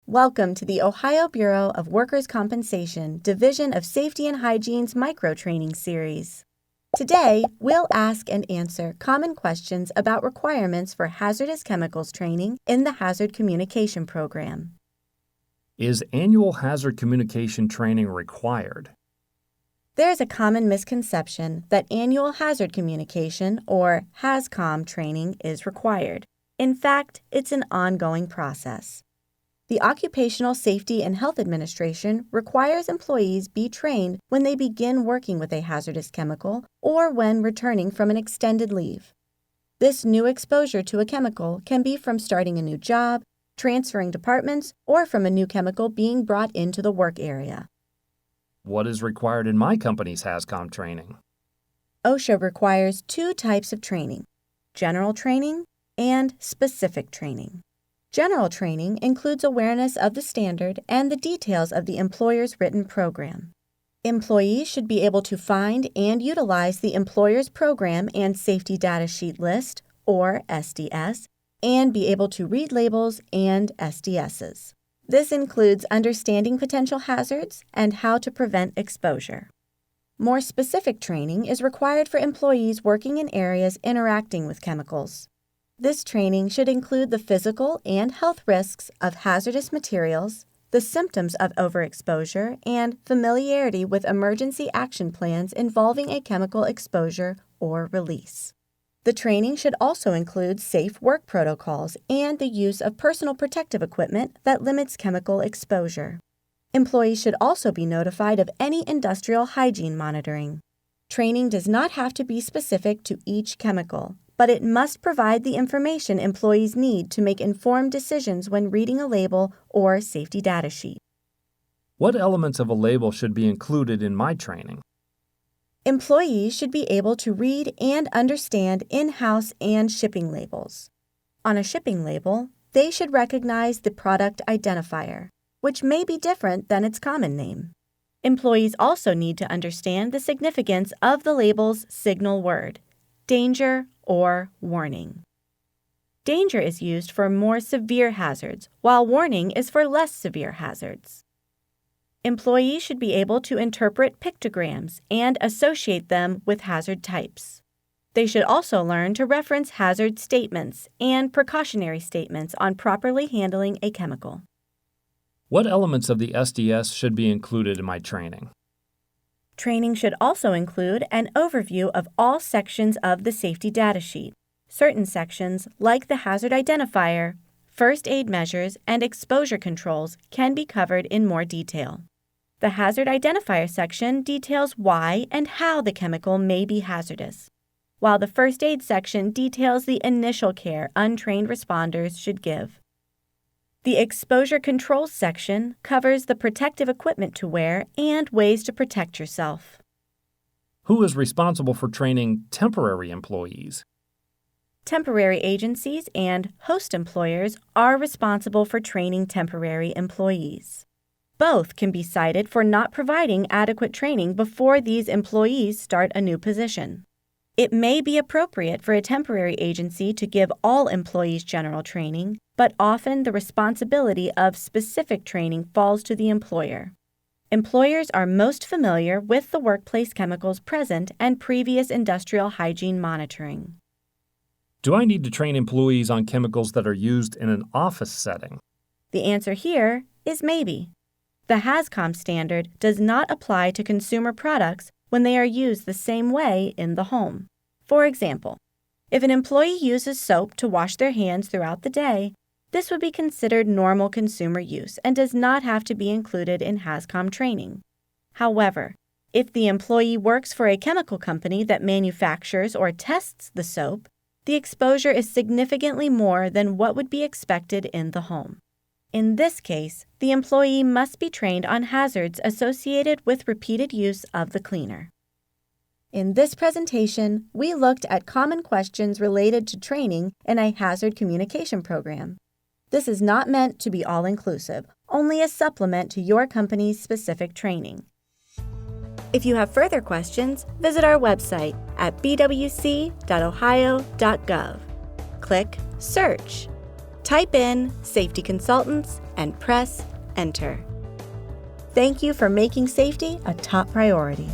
Welcome to the Ohio Bureau of Workers' Compensation Division of Safety and Hygiene's micro-training series. Today, we'll ask and answer common questions about requirements for hazardous chemicals training in the Hazard Communication Program. Is annual hazard communication training required? There is a common misconception that annual hazard communication, or HazCom training, is required. In fact, it's an ongoing process. The Occupational Safety and Health Administration requires employees be trained when they begin working with a hazardous chemical or when returning from an extended leave. This new exposure to a chemical can be from starting a new job, transferring departments, or from a new chemical being brought into the work area. What is required in my company's HazCom training? OSHA requires two types of training: general training and specific training. General training includes awareness of the standard and the details of the employer's written program. Employees should be able to find and utilize the employer's program and safety data sheet list, or SDS, and be able to read labels and SDSs. This includes understanding potential hazards and how to prevent exposure. More specific training is required for employees working in areas interacting with chemicals. This training should include the physical and health risks of hazardous materials, the symptoms of overexposure, and familiarity with emergency action plans involving a chemical exposure or release. The training should also include safe work protocols and the use of personal protective equipment that limits chemical exposure. Employees should also be notified of any industrial hygiene monitoring. Training does not have to be specific to each chemical, but it must provide the information employees need to make informed decisions when reading a label or safety data sheet. What elements of a label should be included in my training? Employees should be able to read and understand in-house and shipping labels. On a shipping label, they should recognize the product identifier, which may be different than its common name. Employees also need to understand the significance of the label's signal word: danger or warning. Danger is used for more severe hazards, while warning is for less severe hazards. Employees should be able to interpret pictograms and associate them with hazard types. They should also learn to reference hazard statements and precautionary statements on properly handling a chemical. What elements of the SDS should be included in my training? Training should also include an overview of all sections of the safety data sheet. Certain sections, like the hazard identifier, first aid measures, and exposure controls, can be covered in more detail. The hazard identifier section details why and how the chemical may be hazardous, while the first aid section details the initial care untrained responders should give. The exposure controls section covers the protective equipment to wear and ways to protect yourself. Who is responsible for training temporary employees? Temporary agencies and host employers are responsible for training temporary employees. Both can be cited for not providing adequate training before these employees start a new position. It may be appropriate for a temporary agency to give all employees general training, but often the responsibility of specific training falls to the employer. Employers are most familiar with the workplace chemicals present and previous industrial hygiene monitoring. Do I need to train employees on chemicals that are used in an office setting? The answer here is maybe. The HazCom standard does not apply to consumer products when they are used the same way in the home. For example, if an employee uses soap to wash their hands throughout the day, this would be considered normal consumer use and does not have to be included in HazCom training. However, if the employee works for a chemical company that manufactures or tests the soap, the exposure is significantly more than what would be expected in the home. In this case, the employee must be trained on hazards associated with repeated use of the cleaner. In this presentation, we looked at common questions related to training in a hazard communication program. This is not meant to be all-inclusive, only a supplement to your company's specific training. If you have further questions, visit our website at bwc.ohio.gov. Click Search. Type in Safety Consultants and press Enter. Thank you for making safety a top priority.